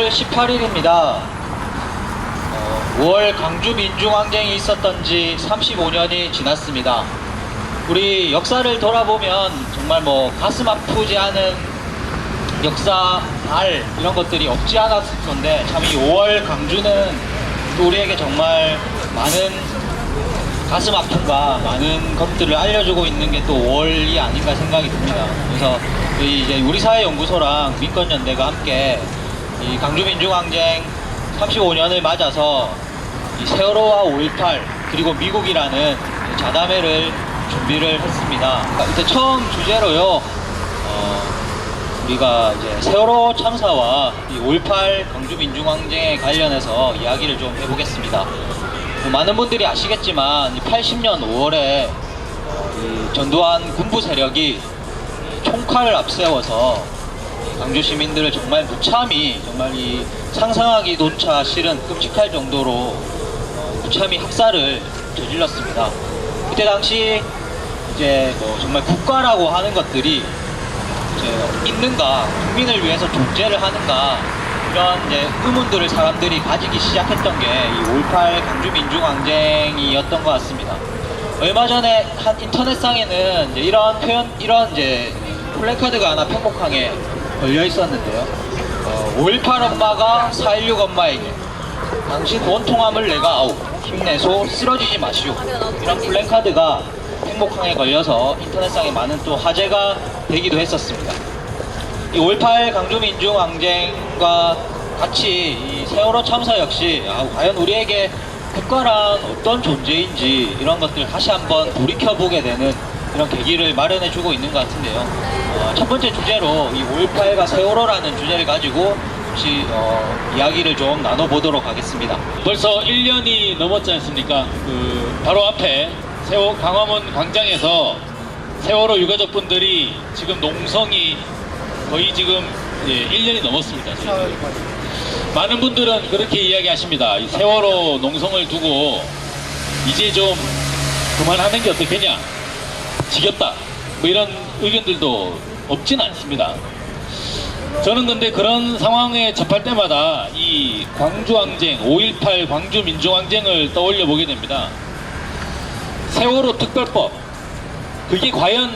5월 18일입니다. 5월 광주 민중항쟁이 있었던 지 35년이 지났습니다. 우리 역사를 돌아보면 정말 가슴 아프지 않은 역사 이런 것들이 없지 않았을 건데, 참 이 5월 광주는 또 우리에게 정말 많은 가슴 아픔과 많은 것들을 알려주고 있는 게 또 5월이 아닌가 생각이 듭니다. 그래서 이제 우리사회연구소랑 민권연대가 함께 이 광주민중항쟁 35년을 맞아서 이 세월호와 5.18 그리고 미국이라는 자담회를 준비를 했습니다. 이때 처음 주제로요, 우리가 이제 세월호 참사와 이 5.18 광주민중항쟁에 관련해서 이야기를 좀 해보겠습니다. 많은 분들이 아시겠지만 80년 5월에 이 전두환 군부 세력이 총칼을 앞세워서 광주 시민들을 정말 무참히, 정말 이 상상하기조차 싫은 끔찍할 정도로 무참히 학살을 저질렀습니다. 그때 당시 이제 정말 국가라고 하는 것들이 이제 있는가, 국민을 위해서 존재를 하는가, 이런 이제 의문들을 사람들이 가지기 시작했던 게 이 5.18 광주 민중항쟁이었던 것 같습니다. 얼마 전에 한 인터넷상에는 이제 이런 표현, 이런 이제 플래카드가 하나 편곡항에 걸려 있었는데요. 5.18 엄마가 4.16 엄마에게 당신 원통함을 내가 아오, 힘내소, 쓰러지지 마시오, 이런 플래카드가 행복항에 걸려서 인터넷상에 많은 또 화제가 되기도 했었습니다. 이 5.18 광주민중항쟁과 같이 이 세월호 참사 역시 과연 우리에게 국가란 어떤 존재인지 이런 것들 다시 한번 돌이켜보게 되는 이런 계기를 마련해주고 있는 것 같은데요. 첫 번째 주제로 이 5.18과 세월호라는 주제를 가지고 혹시 이야기를 좀 나눠보도록 하겠습니다. 벌써 1년이 넘었지 않습니까? 바로 앞에 광화문 광장에서 세월호 유가족분들이 지금 농성이 거의 지금 1년이 넘었습니다. 많은 분들은 그렇게 이야기하십니다. 이 세월호 농성을 두고 이제 좀 그만하는 게 어떻겠냐, 지겹다, 이런 의견들도 없진 않습니다. 저는 근데 그런 상황에 접할 때마다 이 광주항쟁, 5.18 광주민중항쟁을 떠올려 보게 됩니다. 세월호 특별법, 그게 과연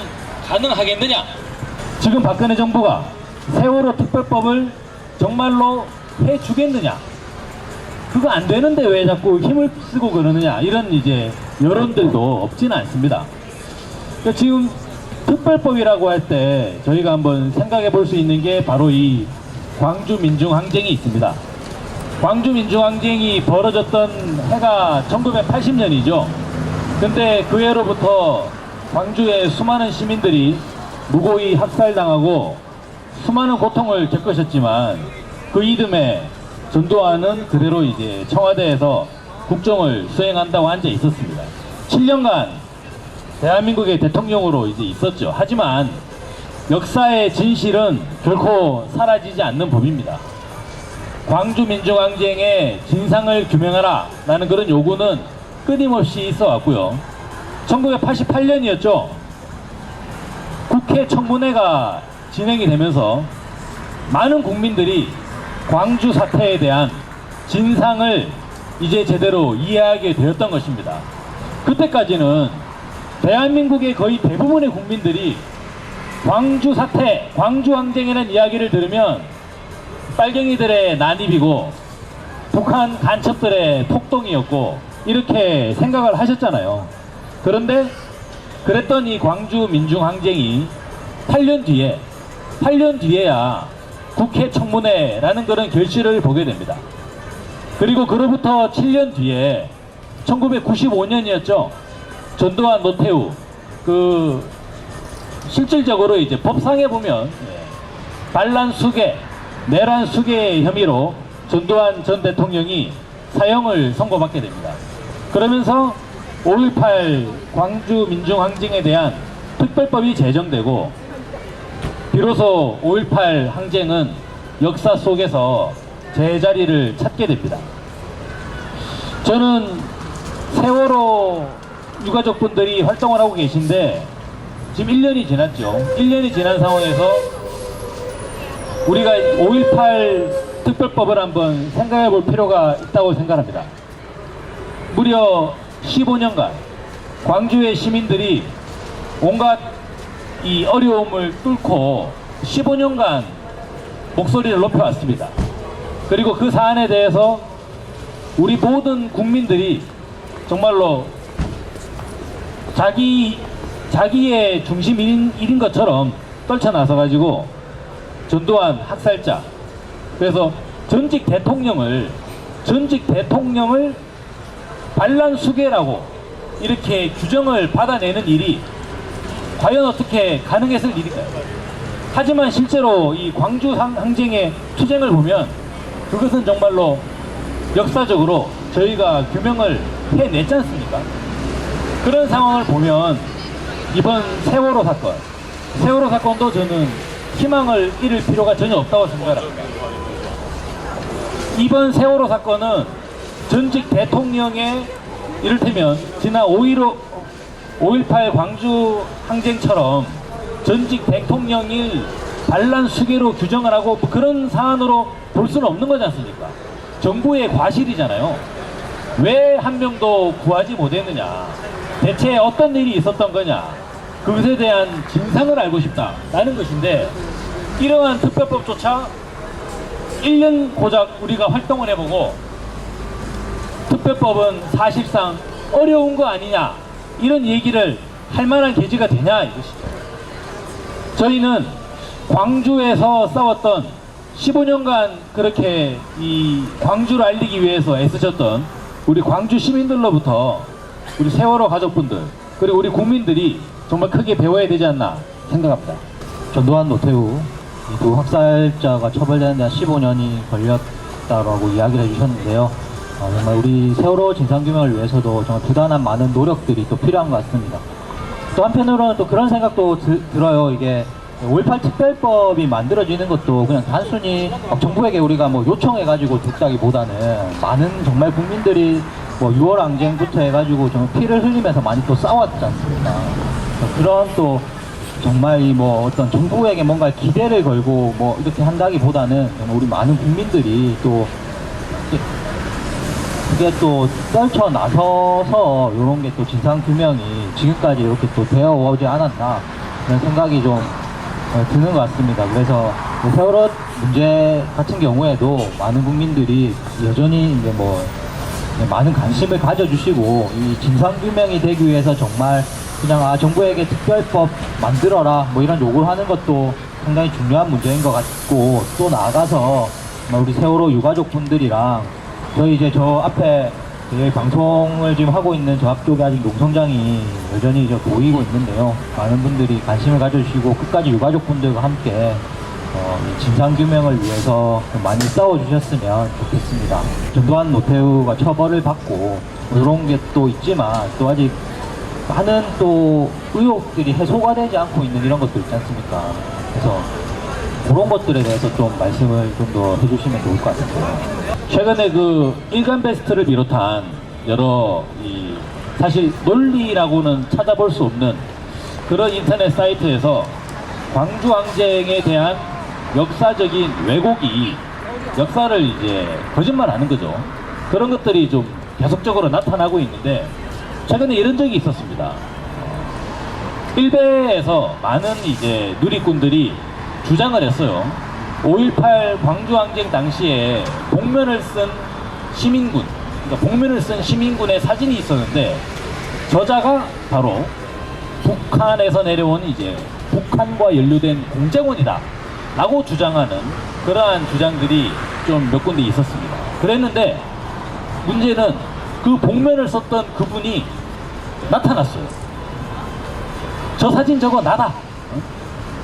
가능하겠느냐? 지금 박근혜 정부가 세월호 특별법을 정말로 해주겠느냐? 그거 안 되는데 왜 자꾸 힘을 쓰고 그러느냐? 이런 이제 여론들도 없지는 않습니다. 그러니까 지금 특별법이라고 할 때 저희가 한번 생각해 볼 수 있는 게 바로 이 광주민중항쟁이 있습니다. 광주민중항쟁이 벌어졌던 해가 1980년이죠. 근데 그 해로부터 광주의 수많은 시민들이 무고히 학살당하고 수많은 고통을 겪으셨지만 그 이듬해 전두환은 그대로 이제 청와대에서 국정을 수행한다고 앉아 있었습니다. 7년간 대한민국의 대통령으로 이제 있었죠. 하지만 역사의 진실은 결코 사라지지 않는 법입니다. 광주민중항쟁의 진상을 규명하라 라는 그런 요구는 끊임없이 있어 왔고요. 1988년이었죠. 국회 청문회가 진행이 되면서 많은 국민들이 광주 사태에 대한 진상을 이제 제대로 이해하게 되었던 것입니다. 그때까지는 대한민국의 거의 대부분의 국민들이 광주 사태, 광주항쟁이라는 이야기를 들으면 빨갱이들의 난입이고 북한 간첩들의 폭동이었고 이렇게 생각을 하셨잖아요. 그런데 그랬던 이 광주 민중항쟁이 8년 뒤에야 국회 청문회라는 그런 결실을 보게 됩니다. 그리고 그로부터 7년 뒤에 1995년이었죠. 전두환, 노태우, 실질적으로 이제 법상에 보면 반란 수괴, 내란 수괴 혐의로 전두환 전 대통령이 사형을 선고받게 됩니다. 그러면서 5.18 광주 민중항쟁에 대한 특별법이 제정되고 비로소 5.18 항쟁은 역사 속에서 제자리를 찾게 됩니다. 저는 세월호 유가족분들이 활동을 하고 계신데 지금 1년이 지났죠. 1년이 지난 상황에서 우리가 5.18 특별법을 한번 생각해 볼 필요가 있다고 생각합니다. 무려 15년간 광주의 시민들이 온갖 이 어려움을 뚫고 15년간 목소리를 높여왔습니다. 그리고 그 사안에 대해서 우리 모든 국민들이 정말로 자기의 중심인 것처럼 떨쳐나서 전두환 학살자, 그래서 전직 대통령을 반란수괴라고 이렇게 규정을 받아내는 일이 과연 어떻게 가능했을 일일까요? 하지만 실제로 이 광주 항쟁의 투쟁을 보면 그것은 정말로 역사적으로 저희가 규명을 해냈지 않습니까? 그런 상황을 보면 이번 세월호 사건도 저는 희망을 잃을 필요가 전혀 없다고 생각합니다. 이번 세월호 사건은 전직 대통령의 이를테면 지난 5.18 광주 항쟁처럼 전직 대통령을 반란 수괴로 규정을 하고 뭐 그런 사안으로 볼 수는 없는 거지 않습니까? 정부의 과실이잖아요. 왜 한 명도 구하지 못했느냐, 대체 어떤 일이 있었던 거냐, 그것에 대한 진상을 알고 싶다라는 것인데, 이러한 특별법조차 1년 고작 우리가 활동을 해보고 특별법은 사실상 어려운 거 아니냐, 이런 얘기를 할 만한 계기가 되냐 이것이죠. 저희는 광주에서 싸웠던 15년간 그렇게 이 광주를 알리기 위해서 애쓰셨던 우리 광주 시민들로부터 우리 세월호 가족분들 그리고 우리 국민들이 정말 크게 배워야 되지 않나 생각합니다. 전두환, 노태우 이 두 학살자가 처벌되는 데 15년이 걸렸다라고 이야기를 해주셨는데요. 정말 우리 세월호 진상규명을 위해서도 정말 부단한 많은 노력들이 또 필요한 것 같습니다. 또 한편으로는 또 그런 생각도 들어요. 이게 5.18 특별법이 만들어지는 것도 그냥 단순히 정부에게 우리가 뭐 요청해가지고 됐다기보다는 많은 정말 국민들이 뭐 6월 항쟁부터 해가지고 정말 피를 흘리면서 많이 또 싸웠지 않습니까? 그런 또 정말 뭐 어떤 정부에게 뭔가 기대를 걸고 뭐 이렇게 한다기보다는 정말 우리 많은 국민들이 또 그게 또 떨쳐 나서서 이런 게 또 진상규명이 지금까지 이렇게 또 되어 오지 않았나 그런 생각이 좀 드는 것 같습니다. 그래서 세월호 문제 같은 경우에도 많은 국민들이 여전히 이제 뭐 많은 관심을 가져주시고 이 진상규명이 되기 위해서 정말 그냥 정부에게 특별법 만들어라 뭐 이런 요구를 하는 것도 상당히 중요한 문제인 것 같고, 또 나아가서 우리 세월호 유가족분들이랑 저희 이제 저 앞에 방송을 지금 하고 있는 저 앞쪽에 아직 농성장이 여전히 이제 보이고 있는데요. 많은 분들이 관심을 가져주시고 끝까지 유가족분들과 함께 진상규명을 위해서 많이 싸워주셨으면 좋겠습니다. 전두환, 노태우가 처벌을 받고 이런 게 또 있지만 또 아직 많은 또 의혹들이 해소가 되지 않고 있는 이런 것들 있지 않습니까? 그래서 그런 것들에 대해서 좀 말씀을 좀 더 해주시면 좋을 것 같습니다. 최근에 그 일간 베스트를 비롯한 여러 사실 논리라고는 찾아볼 수 없는 그런 인터넷 사이트에서 광주 항쟁에 대한 역사적인 왜곡이 역사를 이제 거짓말하는 거죠. 그런 것들이 좀 계속적으로 나타나고 있는데, 최근에 이런 적이 있었습니다. 일베에서 많은 이제 누리꾼들이 주장을 했어요. 5.18 광주항쟁 당시에 복면을 쓴 시민군, 그러니까 복면을 쓴 시민군의 사진이 있었는데 저자가 바로 북한에서 내려온 이제 북한과 연루된 공작원이다 라고 주장하는 그러한 주장들이 좀 몇 군데 있었습니다. 그랬는데 문제는 그 복면을 썼던 그분이 나타났어요. 저 사진 저거 나다.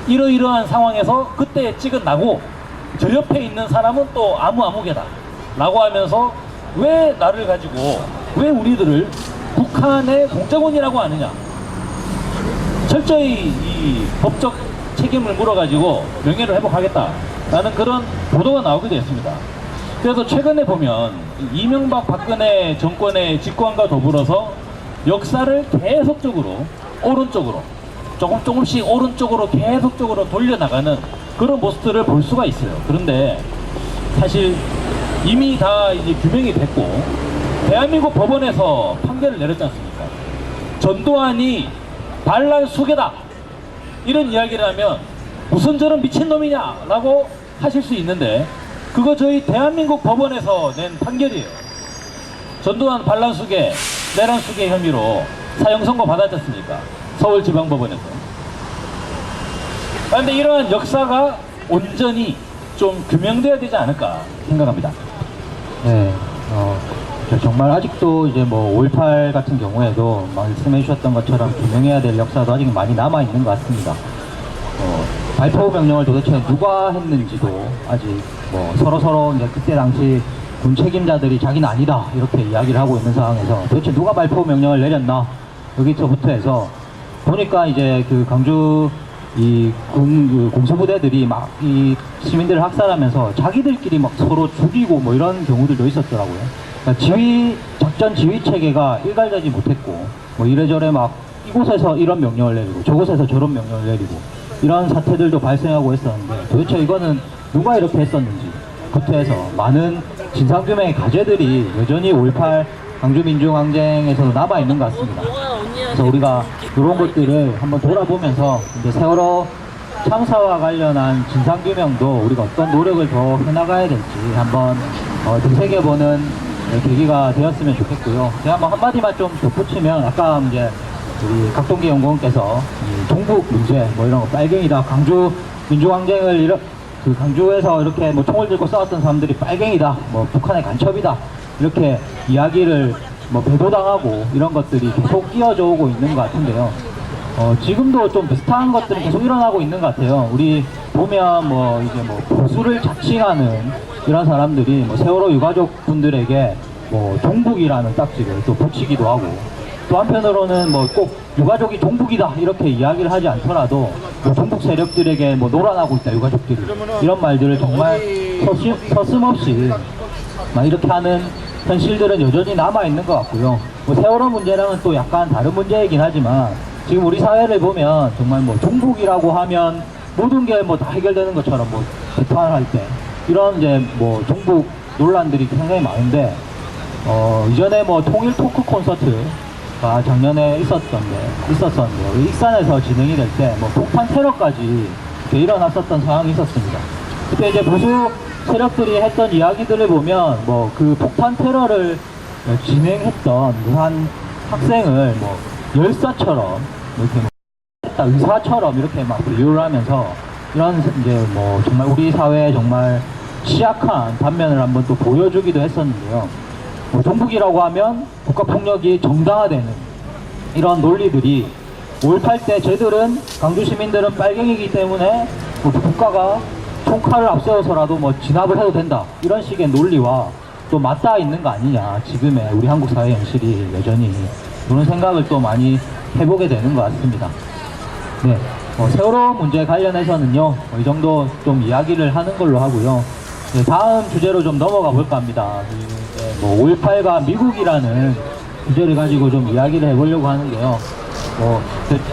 이러이러한 상황에서 그때 찍은 나고 저 옆에 있는 사람은 또 아무개다 라고 하면서 왜 나를 가지고 왜 우리들을 북한의 공작원이라고 하느냐, 철저히 이 법적 책임을 물어가지고 명예를 회복하겠다라는 그런 보도가 나오기도 했습니다. 그래서 최근에 보면 이명박 박근혜 정권의 집권과 더불어서 역사를 계속적으로 오른쪽으로 조금씩 오른쪽으로 계속적으로 돌려나가는 그런 모습들을 볼 수가 있어요. 그런데 사실 이미 다 이제 규명이 됐고 대한민국 법원에서 판결을 내렸지 않습니까? 전두환이 반란 수괴다 이런 이야기를 하면 무슨 저런 미친놈이냐 라고 하실 수 있는데 그거 저희 대한민국 법원에서 낸 판결이에요. 전두환 반란 수괴, 내란 수괴 혐의로 사형 선고 받았지 않습니까? 서울지방법원에서. 그런데 이러한 역사가 온전히 좀 규명돼야 되지 않을까 생각합니다. 네, 정말 아직도 이제 뭐 5.18 같은 경우에도 말씀해 주셨던 것처럼 규명해야 될 역사도 아직 많이 남아 있는 것 같습니다. 발포 명령을 도대체 누가 했는지도 아직 뭐 서로 이제 그때 당시 군 책임자들이 자기는 아니다 이렇게 이야기를 하고 있는 상황에서 도대체 누가 발포 명령을 내렸나 여기서부터 해서 보니까 이제 그 강주 이 공수부대들이 막 이 시민들을 학살하면서 자기들끼리 막 서로 죽이고 뭐 이런 경우들도 있었더라고요. 그러니까 작전 지휘 체계가 일관되지 못했고 뭐 이래저래 막 이곳에서 이런 명령을 내리고 저곳에서 저런 명령을 내리고 이런 사태들도 발생하고 했었는데 도대체 이거는 누가 이렇게 했었는지부터 해서 많은 진상규명의 과제들이 여전히 5.18 광주민중항쟁에서도 남아있는 것 같습니다. 그래서 우리가 이런 것들을 한번 돌아보면서 이제 세월호 참사와 관련한 진상규명도 우리가 어떤 노력을 더 해나가야 될지 한번 되새겨보는 계기가 되었으면 좋겠고요. 제가 뭐 한마디만 좀 덧붙이면 아까 이제 우리 각동기 연구원께서 이 동북 문제 뭐 이런 거 빨갱이다 강주 민중항쟁을 그 강주에서 이렇게 뭐 총을 들고 싸웠던 사람들이 빨갱이다 뭐 북한의 간첩이다 이렇게 이야기를 뭐 배도당하고 이런 것들이 계속 끼어져 오고 있는 것 같은데요. 지금도 좀 비슷한 것들이 계속 일어나고 있는 것 같아요. 우리 보면 뭐 이제 뭐 보수를 자칭하는 이런 사람들이 뭐 세월호 유가족 분들에게 뭐 종북이라는 딱지를 또 붙이기도 하고 또 한편으로는 뭐 꼭 유가족이 종북이다 이렇게 이야기를 하지 않더라도 뭐 종북 세력들에게 뭐 노란하고 있다 유가족들이 이런 말들을 정말 서슴없이 막 이렇게 하는 현실들은 여전히 남아있는 것 같고요. 뭐 세월호 문제랑은 또 약간 다른 문제이긴 하지만 지금 우리 사회를 보면 정말 뭐 종북이라고 하면 모든 게 뭐 다 해결되는 것처럼 뭐 재판할 때 이런 이제 뭐 종북 논란들이 상당히 많은데 이전에 뭐 통일 토크 콘서트가 작년에 있었었는데 익산에서 진행이 될 때 뭐 폭탄 테러까지 이렇게 일어났었던 상황이 있었습니다. 그때 이제 보수 세력들이 했던 이야기들을 보면 뭐 그 폭탄 테러를 진행했던 한 학생을 뭐 열사처럼 이렇게 의사처럼 이렇게 막 비유를 하면서 이런 이제 뭐 정말 우리 사회에 정말 취약한 단면을 한번 또 보여주기도 했었는데요. 뭐 종북이라고 하면 국가폭력이 정당화되는 이런 논리들이 5.18 때 쟤들은 강주 시민들은 빨갱이기 때문에 뭐 국가가 총칼을 앞세워서라도 뭐 진압을 해도 된다 이런 식의 논리와 또 맞닿아 있는 거 아니냐 지금의 우리 한국 사회 현실이 여전히 그런 생각을 또 많이 해보게 되는 것 같습니다. 네, 세월호 문제 관련해서는요 이 정도 좀 이야기를 하는 걸로 하고요. 네, 다음 주제로 좀 넘어가 볼까 합니다. 뭐 5.18과 미국이라는 주제를 가지고 좀 이야기를 해보려고 하는데요.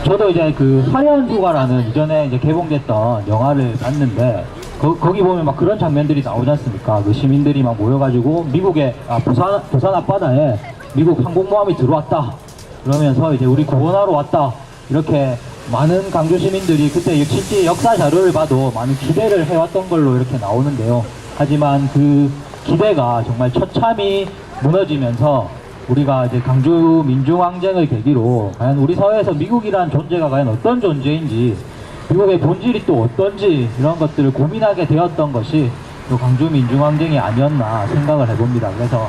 저도 이제 그 화려한 휴가라는 이전에 이제 개봉됐던 영화를 봤는데 거기 보면 막 그런 장면들이 나오지 않습니까? 그 시민들이 막 모여가지고 미국의 부산 앞바다에 미국 항공모함이 들어왔다 그러면서 이제 우리 구원하러 왔다 이렇게 많은 강주 시민들이 그때 실제 역사 자료를 봐도 많은 기대를 해왔던 걸로 이렇게 나오는데요. 하지만 그 기대가 정말 처참히 무너지면서 우리가 이제 강주 민중항쟁을 계기로 과연 우리 사회에서 미국이란 존재가 과연 어떤 존재인지 미국의 본질이 또 어떤지 이런 것들을 고민하게 되었던 것이 또 강주 민중항쟁이 아니었나 생각을 해봅니다. 그래서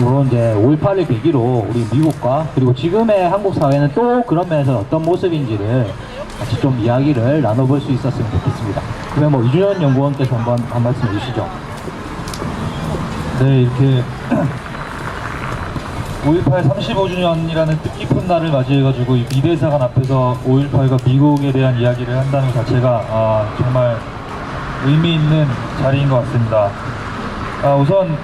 이런 이제 5.18을 계기로 우리 미국과 그리고 지금의 한국 사회는 또 그런 면에서 어떤 모습인지를 같이 좀 이야기를 나눠볼 수 있었으면 좋겠습니다. 그러면 뭐 이준현 연구원께서 한번 한 말씀 해주시죠. 네, 이렇게 5.18 35주년이라는 뜻깊은 날을 맞이해가지고 이 미대사관 앞에서 5.18과 미국에 대한 이야기를 한다는 것 자체가 정말 의미 있는 자리인 것 같습니다. 우선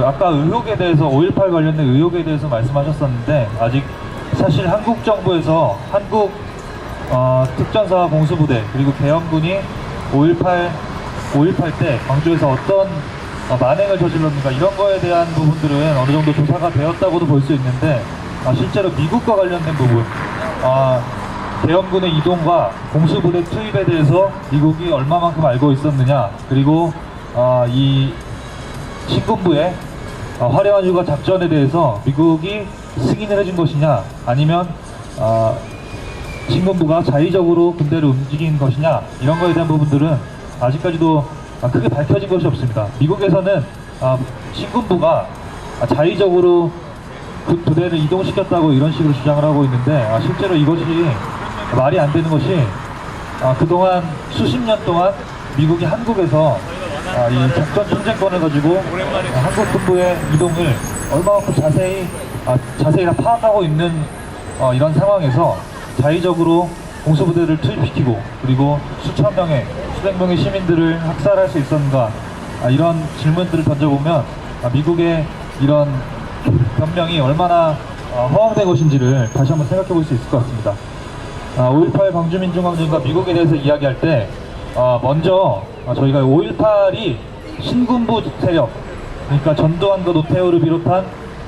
아까 의혹에 대해서 5.18 관련된 의혹에 대해서 말씀하셨었는데 아직 사실 한국 정부에서 한국 특전사 공수부대 그리고 계엄군이 5.18 5.18 때 광주에서 어떤 만행을 저질렀는가 이런 거에 대한 부분들은 어느 정도 조사가 되었다고도 볼 수 있는데 실제로 미국과 관련된 부분 대원군의 이동과 공수부대 투입에 대해서 미국이 얼마만큼 알고 있었느냐 그리고 이 신군부의 화려한 휴가 작전에 대해서 미국이 승인을 해준 것이냐 아니면 신군부가 자의적으로 군대를 움직인 것이냐 이런 거에 대한 부분들은 아직까지도 크게 밝혀진 것이 없습니다. 미국에서는 신군부가 자의적으로 부대를 이동시켰다고 이런 식으로 주장을 하고 있는데 실제로 이것이 말이 안 되는 것이 그동안 수십 년 동안 미국이 한국에서 이 작전 통제권을 가지고 한국 군부의 이동을 얼마만큼 자세히 다 파악하고 있는 이런 상황에서 자의적으로 공수부대를 투입시키고 그리고 수천 명의 수백 명의 시민들을 학살할 수 있었는가 이런 질문들을 던져보면 미국의 이런 변명이 얼마나 허황된 것인지를 다시 한번 생각해 볼 수 있을 것 같습니다. 5.18 광주민중항쟁과 미국에 대해서 이야기할 때 먼저 저희가 5.18이 신군부 세력 그러니까 전두환과 노태우를 비롯한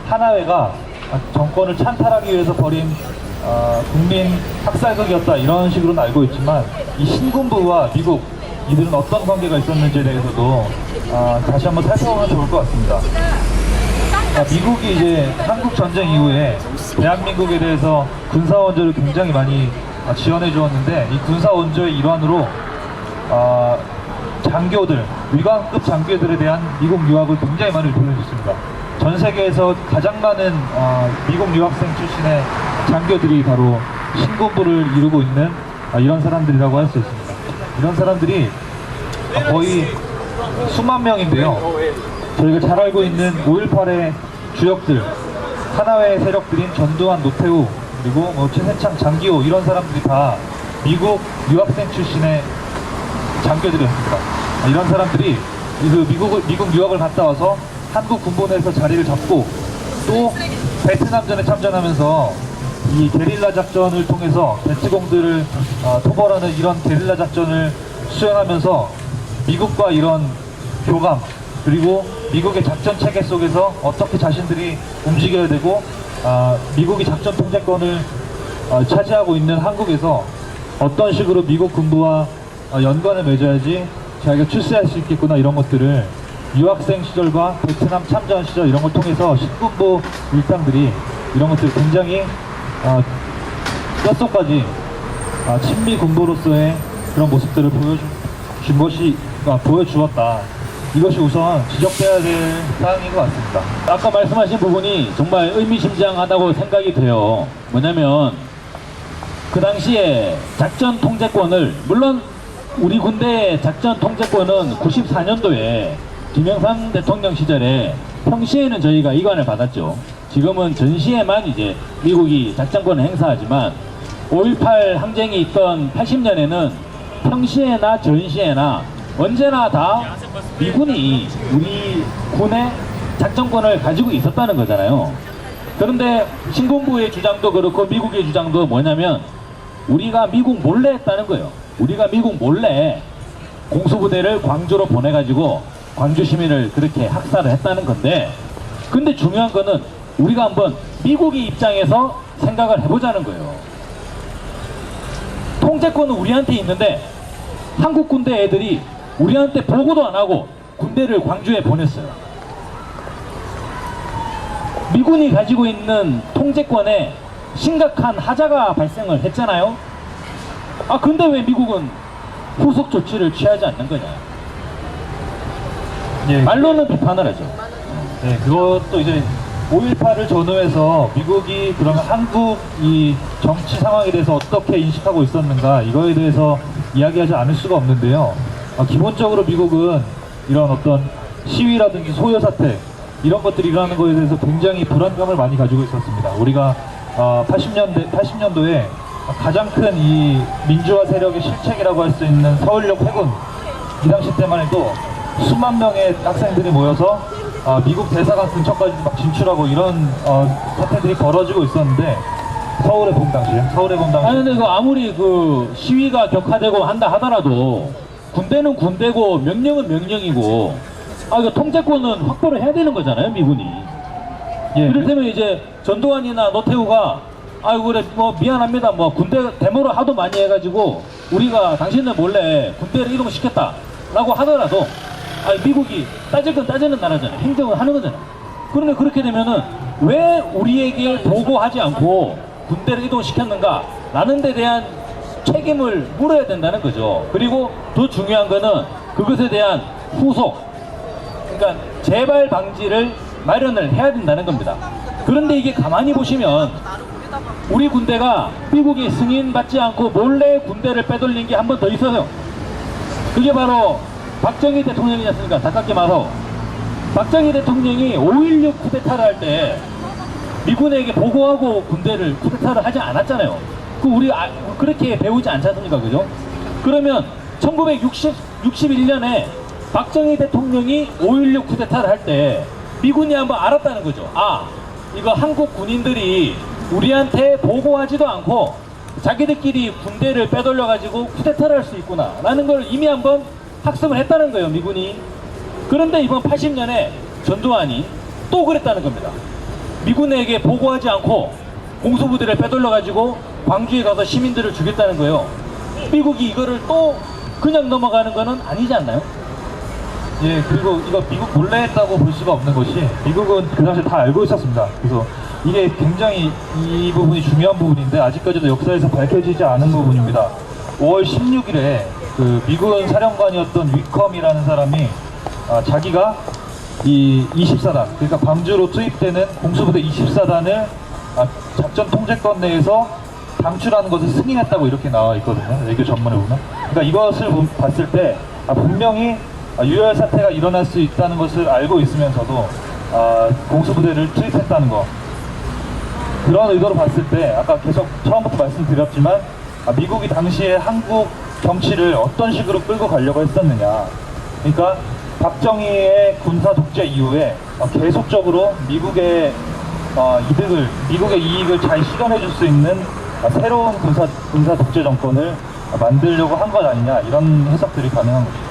하나회가 정권을 찬탈하기 위해서 벌인 국민 학살극이었다 이런 식으로는 알고 있지만 이 신군부와 미국 이들은 어떤 관계가 있었는지에 대해서도 다시 한번 살펴보면 좋을 것 같습니다. 미국이 이제 한국 전쟁 이후에 대한민국에 대해서 군사 원조를 굉장히 많이 지원해 주었는데 이 군사 원조의 일환으로 장교들, 위관급 장교들에 대한 미국 유학을 굉장히 많이 보내줬습니다. 전 세계에서 가장 많은 미국 유학생 출신의 장교들이 바로 신군부를 이루고 있는 이런 사람들이라고 할 수 있습니다. 이런 사람들이 거의 수만 명인데요. 저희가 잘 알고 있는 5.18의 주역들, 하나회 세력들인 전두환, 노태우, 그리고 최세창, 장기호 이런 사람들이 다 미국 유학생 출신의 장교들이었습니다. 이런 사람들이 미국 유학을 갔다 와서 한국 군본에서 자리를 잡고 또 베트남전에 참전하면서 이 게릴라 작전을 통해서 베트공들을 토벌하는 이런 게릴라 작전을 수행하면서 미국과 이런 교감 그리고 미국의 작전 체계 속에서 어떻게 자신들이 움직여야 되고 미국이 작전 통제권을 차지하고 있는 한국에서 어떤 식으로 미국 군부와 연관을 맺어야지 자기가 출세할 수 있겠구나 이런 것들을 유학생 시절과 베트남 참전 시절 이런 걸 통해서 신군부 일당들이 이런 것들을 굉장히 뼛속까지 친미 군부로서의 그런 모습들을 보여주었다. 이것이 우선 지적돼야 될 사항인 것 같습니다. 아까 말씀하신 부분이 정말 의미심장하다고 생각이 돼요. 뭐냐면 그 당시에 작전 통제권을 물론 우리 군대의 작전 통제권은 94년도에 김영삼 대통령 시절에 평시에는 저희가 이관을 받았죠. 지금은 전시에만 이제 미국이 작전권을 행사하지만 5.18 항쟁이 있던 80년에는 평시에나 전시에나 언제나 다 미군이 우리 군의 작전권을 가지고 있었다는 거잖아요. 그런데 신군부의 주장도 그렇고 미국의 주장도 뭐냐면 우리가 미국 몰래 했다는 거예요. 우리가 미국 몰래 공수부대를 광주로 보내가지고 광주 시민을 그렇게 학살을 했다는 건데 근데 중요한 거는 우리가 한번 미국의 입장에서 생각을 해보자는 거예요. 통제권은 우리한테 있는데 한국 군대 애들이 우리한테 보고도 안 하고 군대를 광주에 보냈어요. 미군이 가지고 있는 통제권에 심각한 하자가 발생을 했잖아요. 근데 왜 미국은 후속 조치를 취하지 않는 거냐. 예, 말로는 비판을 하죠. 네, 그것도 이제 5.18을 전후해서 미국이 그러면 한국 이 정치 상황에 대해서 어떻게 인식하고 있었는가 이거에 대해서 이야기하지 않을 수가 없는데요. 기본적으로 미국은 이런 어떤 시위라든지 소요 사태 이런 것들이 일어나는 것에 대해서 굉장히 불안감을 많이 가지고 있었습니다. 우리가 80년도에 가장 큰 이 민주화 세력의 실책이라고 할 수 있는 서울역 회군 이 당시 때만 해도 수만 명의 학생들이 모여서 미국 대사관 근처까지 막 진출하고 이런 사태들이 벌어지고 있었는데 서울의 봄 당시에 아니 근데 그 아무리 그 시위가 격화되고 한다 하더라도 군대는 군대고 명령은 명령이고 이거 통제권은 확보를 해야 되는 거잖아요, 미군이. 예. 이를테면 이제 전두환이나 노태우가 아이고 그래 뭐 미안합니다 뭐 군대 데모를 하도 많이 해가지고 우리가 당신들 몰래 군대를 이동시켰다 라고 하더라도 미국이 따질 건 따지는 나라잖아요. 행정을 하는 거잖아요. 그런데 그렇게 되면은 왜 우리에게 보고하지 않고 군대를 이동시켰는가 라는 데 대한 책임을 물어야 된다는 거죠. 그리고 더 중요한 거는 그것에 대한 후속, 그러니까 재발 방지를 마련을 해야 된다는 겁니다. 그런데 이게 가만히 보시면 우리 군대가 미국의 승인받지 않고 몰래 군대를 빼돌린 게 한 번 더 있어요. 그게 바로 박정희 대통령이지 않습니까? 가깝게 말하고 박정희 대통령이 5.16 쿠데타를 할 때 미군에게 보고하고 군대를 쿠데타를 하지 않았잖아요. 우리 그렇게 배우지 않지 않습니까? 그죠? 그러면 1961년에 박정희 대통령이 5.16 쿠데타를 할 때 미군이 한번 알았다는 거죠. 이거 한국 군인들이 우리한테 보고하지도 않고 자기들끼리 군대를 빼돌려 가지고 쿠데타를 할 수 있구나 라는 걸 이미 한번 학습을 했다는 거예요, 미군이. 그런데 이번 80년에 전두환이 또 그랬다는 겁니다. 미군에게 보고하지 않고 공수부대를 빼돌려 가지고 광주에 가서 시민들을 죽였다는 거예요. 미국이 이거를 또 그냥 넘어가는 거는 아니지 않나요? 예, 그리고 이거 미국 몰래 했다고 볼 수가 없는 것이 미국은 그 당시에 다 알고 있었습니다. 그래서 이게 굉장히 이 부분이 중요한 부분인데 아직까지도 역사에서 밝혀지지 않은 부분입니다. 5월 16일에 그 미군 사령관이었던 위컴이라는 사람이 자기가 이 24단, 그러니까 광주로 투입되는 공수부대 24단을 작전 통제권 내에서 방출하는 것을 승인했다고 이렇게 나와 있거든요. 외교 전문에 보면. 그러니까 이것을 봤을 때 분명히 유혈 사태가 일어날 수 있다는 것을 알고 있으면서도 공수부대를 투입했다는 거. 그런 의도로 봤을 때 아까 계속 처음부터 말씀드렸지만 미국이 당시에 한국 정치를 어떤 식으로 끌고 가려고 했었느냐. 그러니까 박정희의 군사 독재 이후에 계속적으로 미국의 이익을 잘 실현해 줄 수 있는 새로운 군사 독재 정권을 만들려고 한 것 아니냐, 이런 해석들이 가능한 것이죠.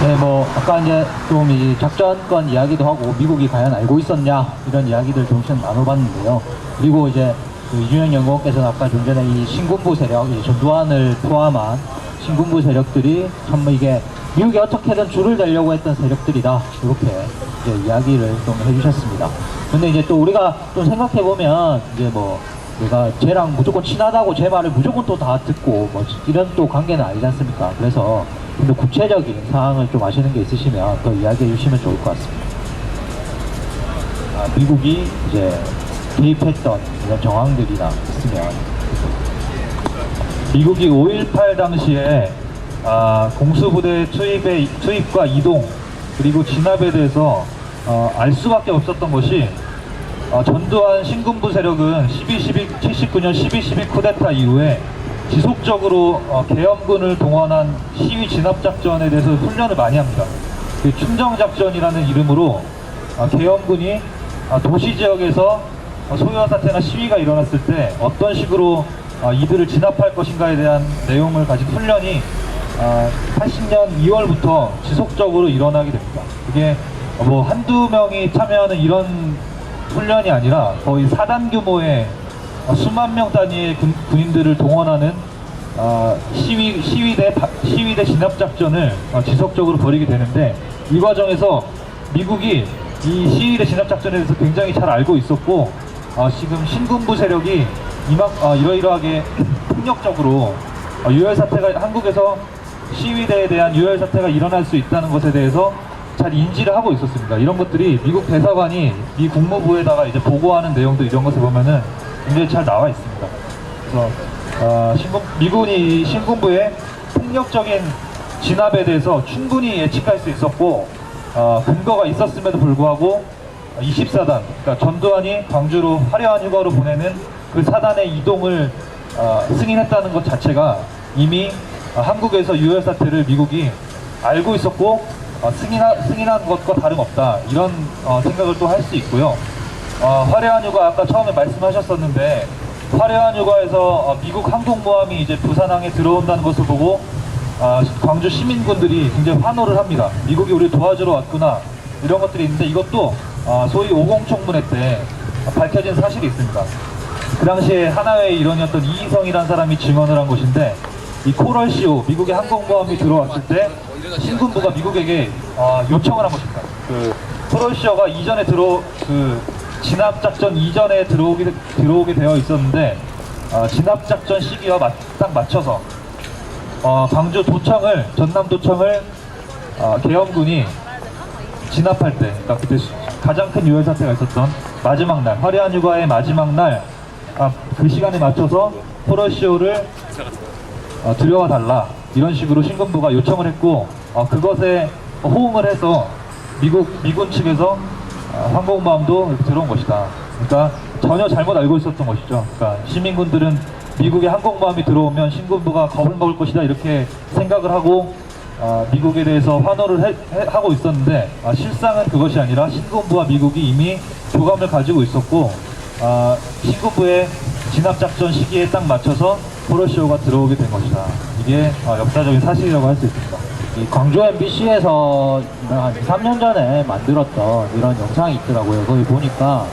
네, 뭐 아까 이제 좀 이 작전권 이야기도 하고 미국이 과연 알고 있었냐 이런 이야기들 조금씩 나눠봤는데요. 그리고 이제 그 이준영 연구원께서는 아까 좀 전에 이 신군부 세력, 전두환을 포함한 신군부 세력들이 참 이게 미국이 어떻게든 줄을 대려고 했던 세력들이다, 이렇게 이제 이야기를 좀 해주셨습니다. 근데 이제 또 우리가 좀 생각해 보면 이제 뭐 내가 쟤랑 무조건 친하다고 제 말을 무조건 또 다 듣고 뭐 이런 또 관계는 아니지 않습니까? 그래서 근데 구체적인 사항을 좀 아시는 게 있으시면 또 이야기해 주시면 좋을 것 같습니다. 미국이 이제 개입했던 이런 정황들이나 있으면. 미국이 5.18 당시에 공수부대 투입과 이동 그리고 진압에 대해서 알 수밖에 없었던 것이 전두환 신군부 세력은 79년 12.12 쿠데타 이후에 지속적으로 계엄군을 동원한 시위 진압작전에 대해서 훈련을 많이 합니다. 그 충정작전이라는 이름으로 계엄군이 도시 지역에서 소요한 사태나 시위가 일어났을 때 어떤 식으로 이들을 진압할 것인가에 대한 내용을 가진 훈련이 80년 2월부터 지속적으로 일어나게 됩니다. 그게 뭐 한두 명이 참여하는 이런 훈련이 아니라 거의 4단 규모의 수만 명 단위의 군인들을 동원하는 시위대 진압작전을 지속적으로 벌이게 되는데, 이 과정에서 미국이 이 시위대 진압작전에 대해서 굉장히 잘 알고 있었고 지금 신군부 세력이 이러이러하게 폭력적으로 유혈사태가 한국에서 시위대에 대한 유혈사태가 일어날 수 있다는 것에 대해서 잘 인지를 하고 있었습니다. 이런 것들이 미국 대사관이 미 국무부에다가 이제 보고하는 내용들, 이런 것을 보면은 굉장히 잘 나와 있습니다. 그래서 미군이 신군부의 폭력적인 진압에 대해서 충분히 예측할 수 있었고 근거가 있었음에도 불구하고 24단, 그러니까 전두환이 광주로 화려한 휴가로 보내는 그 사단의 이동을 승인했다는 것 자체가 이미 한국에서 유혈 사태를 미국이 알고 있었고 승인한 것과 다름없다, 이런 생각을 또 할 수 있고요. 화려한 휴가 아까 처음에 말씀하셨었는데 화려한 휴가에서 미국 항공모함이 이제 부산항에 들어온다는 것을 보고 광주 시민군들이 굉장히 환호를 합니다. 미국이 우리 도와주러 왔구나, 이런 것들이 있는데, 이것도 소위 50 청문회 때 밝혀진 사실이 있습니다. 그 당시에 하나의 일원이었던 이희성이라는 사람이 증언을 한 것인데, 이 코럴 CO, 미국의 항공모함이 들어왔을 때 신군부가 미국에게 요청을 한 것입니다. 그 코럴 CO가 이전에 진압작전 이전에 들어오게 되어 있었는데, 진압작전 시기와 딱 맞춰서 광주 도청을, 전남도청을 계엄군이 진압할 때, 그러니까 그때 가장 큰 유혈 사태가 있었던 마지막 날, 화려한 휴가의 마지막 날, 그 시간에 맞춰서 코럴 CO를 들여와 달라, 이런 식으로 신군부가 요청을 했고, 그것에 호응을 해서 미군 측에서 항공모함도 이렇게 들어온 것이다. 그러니까 전혀 잘못 알고 있었던 것이죠. 그러니까 시민군들은 미국의 항공모함이 들어오면 신군부가 겁을 먹을 것이다, 이렇게 생각을 하고 미국에 대해서 환호를 하고 있었는데, 실상은 그것이 아니라 신군부와 미국이 이미 교감을 가지고 있었고, 신군부의 진압작전 시기에 딱 맞춰서 코럴 CO가 들어오게 된 것이다. 이게 역사적인 사실이라고 할 수 있습니다. 이 광주 MBC에서 한 3년 전에 만들었던 이런 영상이 있더라고요. 거기 보니까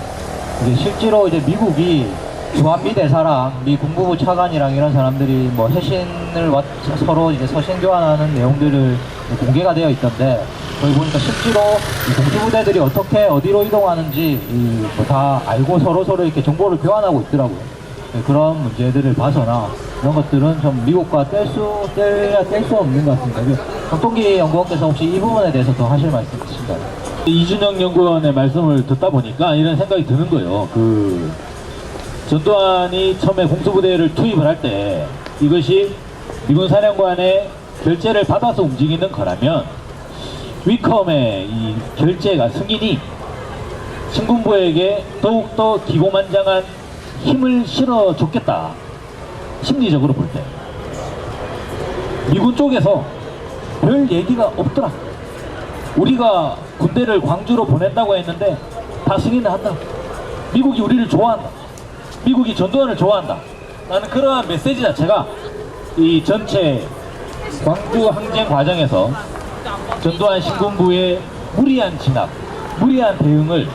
이제 실제로 이제 미국이 주한미 대사랑 미 국무부 차관이랑 이런 사람들이 뭐 해신을 서로 이제 서신 교환하는 내용들을 공개가 되어 있던데, 거기 보니까 실제로 이 공수부대들이 어떻게 어디로 이동하는지 뭐 다 알고 서로 이렇게 정보를 교환하고 있더라고요. 그런 문제들을 봐서나 이런 것들은 좀 미국과 뗄 수 없는 것 같습니다. 박동기 연구원께서 혹시 이 부분에 대해서 더 하실 말씀 있으신가요? 이준영 연구원의 말씀을 듣다 보니까 이런 생각이 드는 거예요. 전두환이 처음에 공수부대를 투입을 할 때 이것이 미군 사령관의 결재를 받아서 움직이는 거라면, 위컴의 이 결재가, 승인이 신군부에게 더욱더 기고만장한 힘을 실어줬겠다. 심리적으로 볼 때 미군 쪽에서 별 얘기가 없더라. 우리가 군대를 광주로 보낸다고 했는데 다 승인을 한다. 미국이 우리를 좋아한다. 미국이 전두환을 좋아한다. 라는 그러한 메시지 자체가 이 전체 광주 항쟁 과정에서 전두환 신군부의 무리한 진압, 무리한 대응을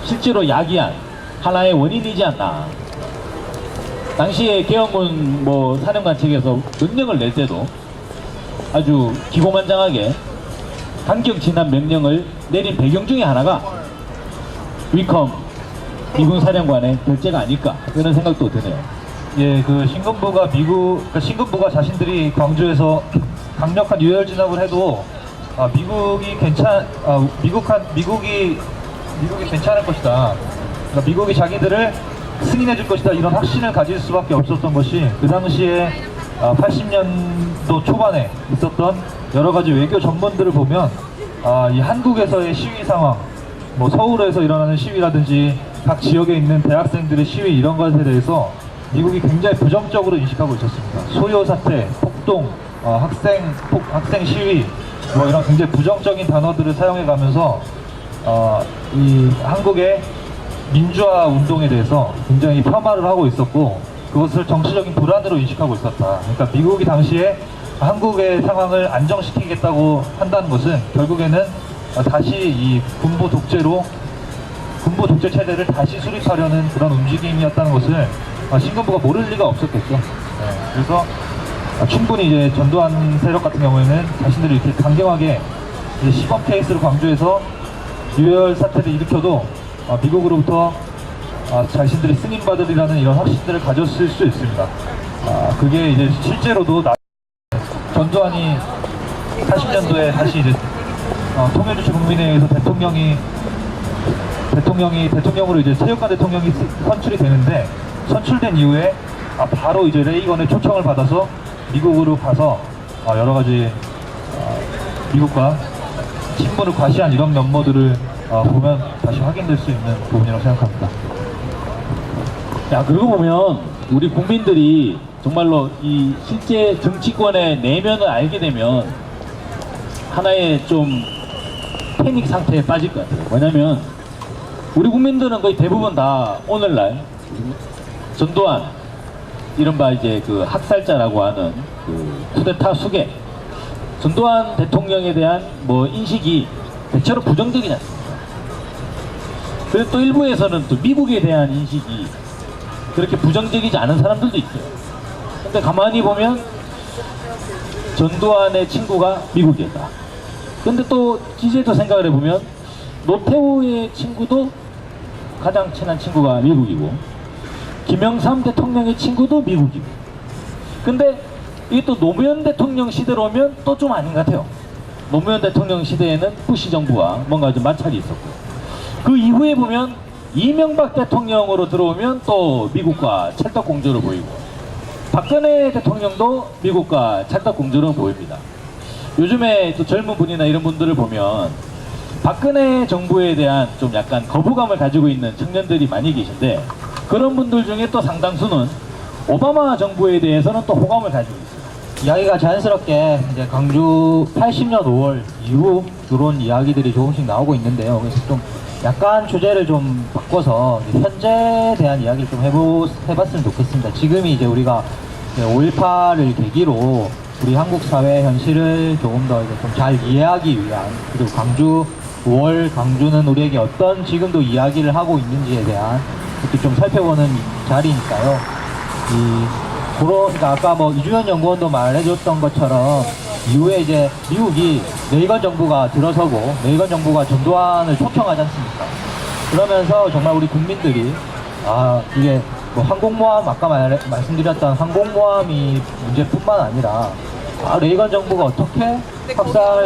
실제로 야기한 하나의 원인이지 않나. 당시에 계엄군 사령관 측에서 명령을 낼 때도 아주 기고만장하게 강경 진압 명령을 내린 배경 중에 하나가 위컴 미군 사령관의 결재가 아닐까, 그런 생각도 드네요. 예, 그 신군부가 자신들이 광주에서 강력한 유혈 진압을 해도 미국이 괜찮을 것이다. 그러니까 미국이 자기들을 승인해 줄 것이다, 이런 확신을 가질 수밖에 없었던 것이, 그 당시에 80년도 초반에 있었던 여러 가지 외교 전문들을 보면 이 한국에서의 시위 상황, 뭐 서울에서 일어나는 시위라든지 각 지역에 있는 대학생들의 시위, 이런 것에 대해서 미국이 굉장히 부정적으로 인식하고 있었습니다. 소요 사태, 폭동, 학생 시위, 뭐 이런 굉장히 부정적인 단어들을 사용해 가면서 이 한국의 민주화 운동에 대해서 굉장히 폄하를 하고 있었고, 그것을 정치적인 불안으로 인식하고 있었다. 그러니까 미국이 당시에 한국의 상황을 안정시키겠다고 한다는 것은 결국에는 다시 이 군부 독재 체제를 다시 수립하려는 그런 움직임이었다는 것을 신군부가 모를 리가 없었겠죠. 그래서 충분히 이제 전두환 세력 같은 경우에는 자신들이 이렇게 강경하게 시범 케이스로 광주에서 유혈 사태를 일으켜도 미국으로부터 자신들이 승인받으리라는 이런 확신들을 가졌을 수 있습니다. 그게 이제 실제로도 전두환이 80년도에 다시 이제 통일주체 국민회의에서 대통령으로 이제 체육관 대통령이 선출이 되는데, 선출된 이후에 바로 이제 레이건의 초청을 받아서 미국으로 가서 여러 가지 미국과 친분을 과시한 이런 면모들을 보면 다시 확인될 수 있는 부분이라고 생각합니다. 야, 그러고 보면 우리 국민들이 정말로 이 실제 정치권의 내면을 알게 되면 하나의 좀 패닉 상태에 빠질 것 같아요. 왜냐면 우리 국민들은 거의 대부분 다 오늘날 전두환, 이른바 이제 그 학살자라고 하는 그 쿠데타 수괴, 전두환 대통령에 대한 뭐 인식이 대체로 부정적이지 않습니까? 그리고 또 일부에서는 또 미국에 대한 인식이 그렇게 부정적이지 않은 사람들도 있어요. 근데 가만히 보면 전두환의 친구가 미국이었다. 근데 또 이제도 생각을 해보면 노태우의 친구도 가장 친한 친구가 미국이고 김영삼 대통령의 친구도 미국이고, 근데 이게 또 노무현 대통령 시대로 오면 또 좀 아닌 것 같아요. 노무현 대통령 시대에는 부시 정부와 뭔가 좀 마찰이 있었고, 그 이후에 보면 이명박 대통령으로 들어오면 또 미국과 찰떡공조를 보이고, 박근혜 대통령도 미국과 찰떡공조를 보입니다. 요즘에 또 젊은 분이나 이런 분들을 보면 박근혜 정부에 대한 좀 약간 거부감을 가지고 있는 청년들이 많이 계신데, 그런 분들 중에 또 상당수는 오바마 정부에 대해서는 또 호감을 가지고 있어요. 이야기가 자연스럽게 이제 광주 80년 5월 이후 그런 이야기들이 조금씩 나오고 있는데요. 그래서 좀 약간 주제를 좀 바꿔서 현재에 대한 이야기를 좀 해봤으면 좋겠습니다. 지금이 이제 우리가 5.18을 계기로 우리 한국 사회 현실을 조금 더 좀 잘 이해하기 위한, 그리고 광주 5월 광주는 우리에게 어떤 지금도 이야기를 하고 있는지에 대한 것도 좀 살펴보는 자리니까요. 그러니까 아까 뭐 이주연 연구원도 말해줬던 것처럼 이후에 이제 미국이 레이건 정부가 들어서고 레이건 정부가 전두환을 초청하지 않습니까? 그러면서 정말 우리 국민들이 이게 뭐 항공모함, 아까 말씀드렸던 항공모함이 문제뿐만 아니라 레이건 정부가 어떻게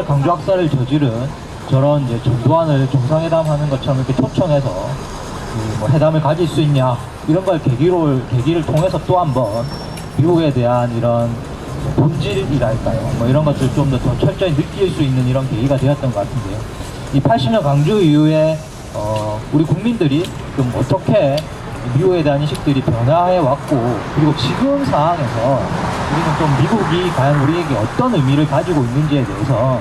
광주 학살을 저지른 저런 이제 전두환을 정상회담 하는 것처럼 이렇게 초청해서 뭐 회담을 가질 수 있냐, 이런 걸 계기를 통해서 또 한번 미국에 대한 이런 본질이랄까요, 뭐 이런 것들 좀 더 철저히 느낄 수 있는 이런 계기가 되었던 것 같은데요. 이 80년 광주 이후에 우리 국민들이 좀 어떻게 미국에 대한 인식들이 변화해 왔고, 그리고 지금 상황에서 우리는 좀 미국이 과연 우리에게 어떤 의미를 가지고 있는지에 대해서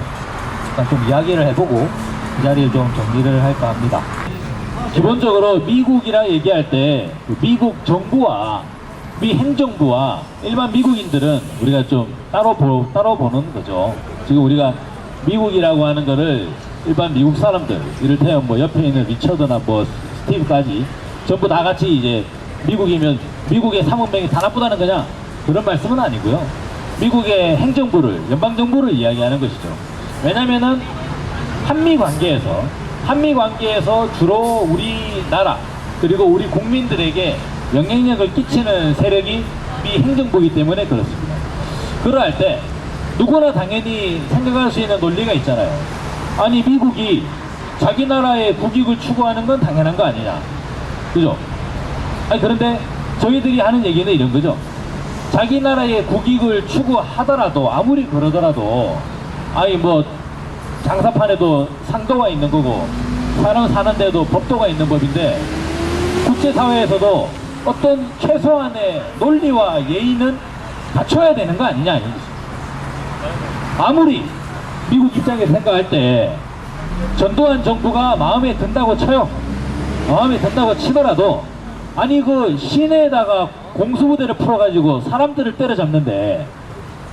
약간 좀 이야기를 해보고 이 자리를 좀 정리를 할까 합니다. 기본적으로 미국이라 얘기할 때 미국 정부와 미 행정부와 일반 미국인들은 우리가 좀 따로 보는 거죠. 지금 우리가 미국이라고 하는 거를 일반 미국 사람들, 이를테면 뭐 옆에 있는 리처드나 뭐 스티브까지 전부 다 같이 이제 미국이면 미국의 상원명이 다 나쁘다는 거냐, 그런 말씀은 아니고요. 미국의 행정부를, 연방정부를 이야기하는 것이죠. 왜냐면은 한미 관계에서 주로 우리나라 그리고 우리 국민들에게 영향력을 끼치는 세력이 미 행정부이기 때문에 그렇습니다. 그럴 때 누구나 당연히 생각할 수 있는 논리가 있잖아요. 아니, 미국이 자기 나라의 국익을 추구하는 건 당연한 거 아니냐, 그죠? 아니, 그런데 저희들이 하는 얘기는 이런 거죠. 자기 나라의 국익을 추구하더라도, 아무리 그러더라도, 아니 뭐 장사판에도 상도가 있는 거고 사람 사는데도 법도가 있는 법인데, 국제사회에서도 어떤 최소한의 논리와 예의는 갖춰야 되는 거 아니냐, 이런 거죠. 아무리 미국 입장에서 생각할 때 전두환 정부가 마음에 든다고 쳐요. 마음에 든다고 치더라도, 아니 그 시내에다가 공수부대를 풀어가지고 사람들을 때려잡는데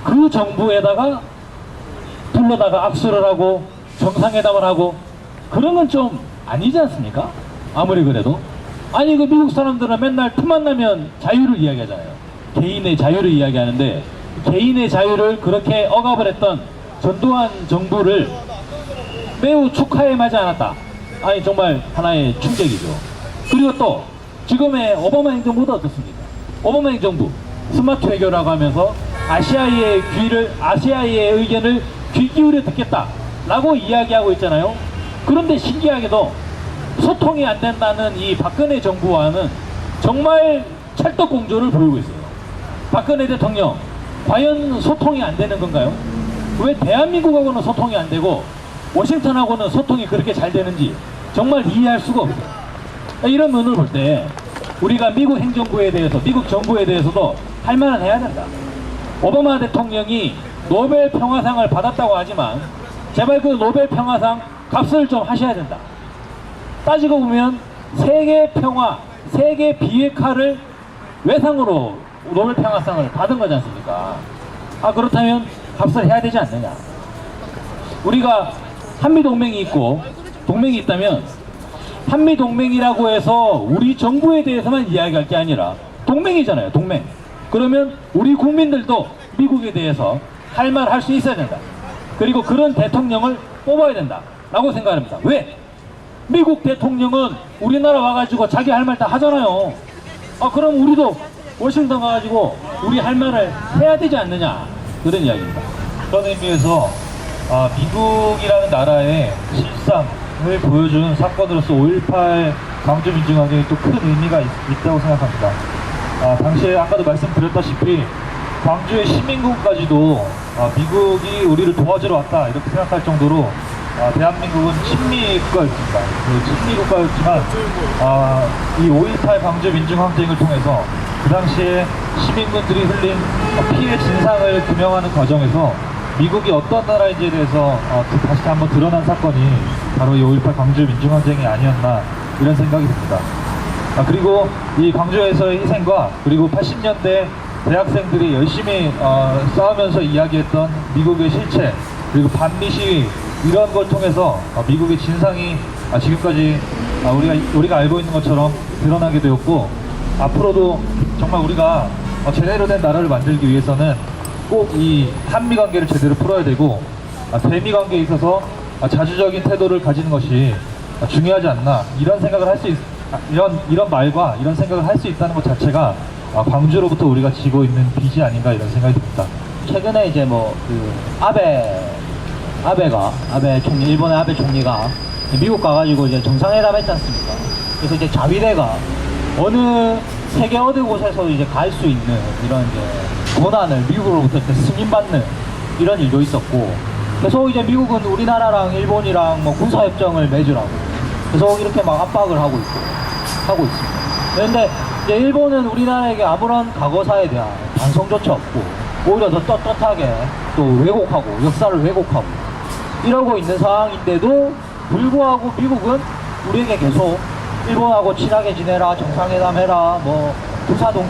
그 정부에다가 불러다가 악수를 하고 정상회담을 하고, 그런 건 좀 아니지 않습니까? 아무리 그래도. 아니 그 미국 사람들은 맨날 틈만 나면 자유를 이야기하잖아요. 개인의 자유를 이야기하는데, 개인의 자유를 그렇게 억압을 했던 전두환 정부를 매우 축하해 마지 않았다. 아니 정말 하나의 충격이죠. 그리고 또 지금의 오바마 행정부도 어떻습니까? 오바마 행정부 스마트 외교라고 하면서 아시아의 의견을 귀 기울여 듣겠다 라고 이야기하고 있잖아요. 그런데 신기하게도 소통이 안 된다는 이 박근혜 정부와는 정말 찰떡공조를 보이고 있어요. 박근혜 대통령, 과연 소통이 안 되는 건가요? 왜 대한민국하고는 소통이 안 되고 워싱턴하고는 소통이 그렇게 잘 되는지 정말 이해할 수가 없어요. 이런 면을 볼 때 우리가 미국 행정부에 대해서, 미국 정부에 대해서도 할 말은 해야 된다. 오바마 대통령이 노벨 평화상을 받았다고 하지만 제발 그 노벨 평화상 값을 좀 하셔야 된다. 따지고 보면 세계 평화, 세계 비핵화를 외상으로 노벨 평화상을 받은 거지 않습니까? 아, 그렇다면 값을 해야 되지 않느냐? 우리가 한미동맹이 있고 동맹이 있다면 한미동맹이라고 해서 우리 정부에 대해서만 이야기할 게 아니라 동맹이잖아요, 동맹. 그러면 우리 국민들도 미국에 대해서 할 말 할 수 있어야 된다. 그리고 그런 대통령을 뽑아야 된다 라고 생각합니다. 왜? 미국 대통령은 우리나라 와가지고 자기 할 말 다 하잖아요. 아, 그럼 우리도 워싱턴 가가지고 우리 할 말을 해야 되지 않느냐, 그런 이야기입니다. 그런 의미에서 미국이라는 나라의 실상을 보여준 사건으로서 5.18 광주민주항쟁이 또 큰 의미가 있다고 생각합니다. 당시에 아까도 말씀드렸다시피 광주의 시민군까지도 미국이 우리를 도와주러 왔다 이렇게 생각할 정도로 대한민국은 친미국가였습니다. 친미국가였지만 이 5.18 광주민주항쟁을 통해서 그 당시에 시민군들이 흘린 피해 진상을 규명하는 과정에서 미국이 어떤 나라인지에 대해서 다시 한번 드러난 사건이 바로 이 5.18 광주민주항쟁이 아니었나 이런 생각이 듭니다. 그리고 이 광주에서의 희생과 그리고 80년대 대학생들이 열심히 싸우면서 이야기했던 미국의 실체 그리고 반미 시위 이런 걸 통해서 미국의 진상이 지금까지 우리가 알고 있는 것처럼 드러나게 되었고 앞으로도 정말 우리가 제대로 된 나라를 만들기 위해서는 꼭 이 한미 관계를 제대로 풀어야 되고 대미 관계에 있어서 자주적인 태도를 가지는 것이 중요하지 않나 이런 생각을 할 수 이런 말과 이런 생각을 할 수 있다는 것 자체가 광주로부터 우리가 지고 있는 빚이 아닌가 이런 생각이 듭니다. 최근에 이제 아베 총리, 일본의 아베 총리가 미국 가가지고 이제 정상회담 했지 않습니까? 그래서 이제 자위대가 어느 세계 어느 곳에서 이제 갈 수 있는 이런 이제 권한을 미국으로부터 이제 승인받는 이런 일도 있었고, 계속 이제 미국은 우리나라랑 일본이랑 뭐 군사협정을 맺으라고 계속 이렇게 막 압박을 하고 있습니다. 그런데 이제 일본은 우리나라에게 아무런 과거사에 대한 반성조차 없고 오히려 더 떳떳하게 또 왜곡하고 역사를 왜곡하고 이러고 있는 상황인데도 불구하고 미국은 우리에게 계속 일본하고 친하게 지내라, 정상회담 해라, 뭐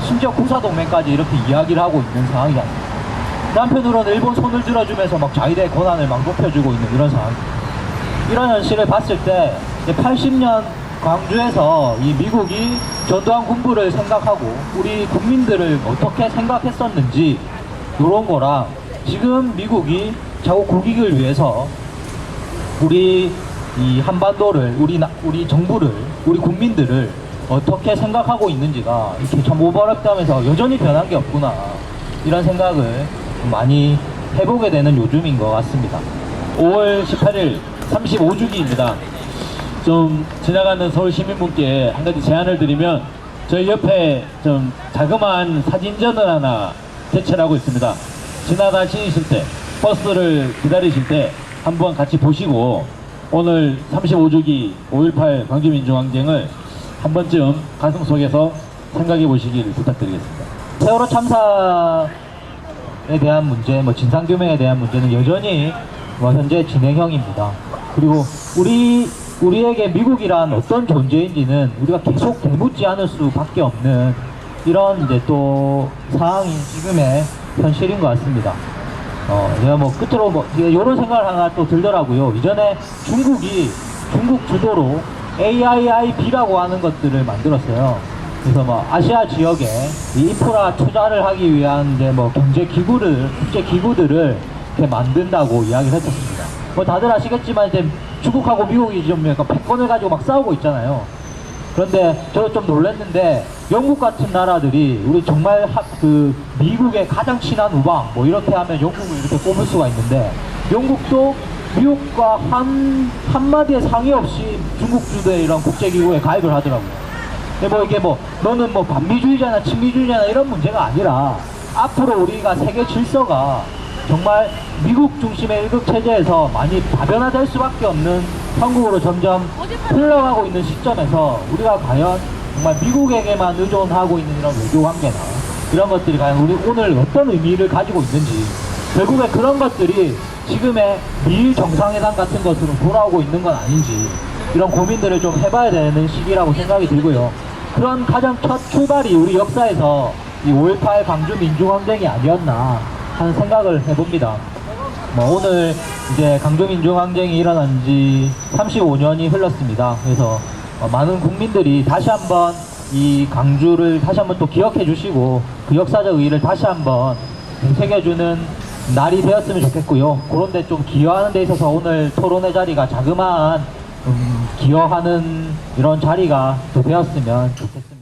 심지어 군사동맹까지 이렇게 이야기를 하고 있는 상황이잖아요. 한편으로는 일본 손을 들어주면서 막 자위대 권한을 막 높여주고 있는 이런 상황입니다. 이런 현실을 봤을 때 80년 광주에서 이 미국이 전두환 군부를 생각하고 우리 국민들을 어떻게 생각했었는지 이런 거랑 지금 미국이 자국 국익을 위해서 우리 이 한반도를 우리 정부를 우리 국민들을 어떻게 생각하고 있는지가 이렇게 참 오버랩되면서 여전히 변한 게 없구나 이런 생각을 많이 해보게 되는 요즘인 것 같습니다. 5월 18일 35주기입니다. 좀 지나가는 서울 시민분께 한 가지 제안을 드리면 저희 옆에 좀 자그마한 사진전을 하나 개최를 하고 있습니다. 지나다니실 때 버스를 기다리실 때 한번 같이 보시고 오늘 35주기 5.18 광주민주항쟁을 한 번쯤 가슴속에서 생각해 보시길 부탁드리겠습니다. 세월호 참사에 대한 문제, 진상규명에 대한 문제는 여전히 현재 진행형입니다. 그리고 우리에게 미국이란 어떤 존재인지는 우리가 계속 되묻지 않을 수밖에 없는 이런 이제 또 상황이 지금의 현실인 것 같습니다. 제가 끝으로 이런 생각을 하나 또 들더라고요. 이전에 중국 주도로 AIIB라고 하는 것들을 만들었어요. 그래서 아시아 지역에 이 인프라 투자를 하기 위한 이제 경제 기구를, 국제 기구들을 이렇게 만든다고 이야기를 했었습니다. 다들 아시겠지만 이제 중국하고 미국이 좀 약간 패권을 가지고 막 싸우고 있잖아요. 그런데 저도 좀 놀랐는데 영국 같은 나라들이 우리 정말 미국의 가장 친한 우방 이렇게 하면 영국을 이렇게 꼽을 수가 있는데 영국도 미국과 한마디의 상의 없이 중국 주도의 이런 국제기구에 가입을 하더라고요. 근데 이게 너는 반미주의자나 친미주의자나 이런 문제가 아니라 앞으로 우리가 세계 질서가 정말 미국 중심의 일극 체제에서 많이 다변화될 수밖에 없는 형국으로 점점 흘러가고 있는 시점에서 우리가 과연 정말 미국에게만 의존하고 있는 이런 외교 관계나 이런 것들이 과연 우리 오늘 어떤 의미를 가지고 있는지, 결국에 그런 것들이 지금의 미일 정상회담 같은 것으로 돌아오고 있는 건 아닌지 이런 고민들을 좀 해봐야 되는 시기라고 생각이 들고요. 그런 가장 첫 출발이 우리 역사에서 이 5.18 광주 민중항쟁이 아니었나 하는 생각을 해봅니다. 뭐 오늘 이제 광주 민중항쟁이 일어난 지 35년이 흘렀습니다. 그래서 많은 국민들이 다시 한번 이 광주를 다시 한번 또 기억해 주시고 그 역사적 의의를 다시 한번 되새겨주는 날이 되었으면 좋겠고요. 그런데 좀 기여하는 데 있어서 오늘 토론회 자리가 자그마한 기여하는 이런 자리가 또 되었으면 좋겠습니다.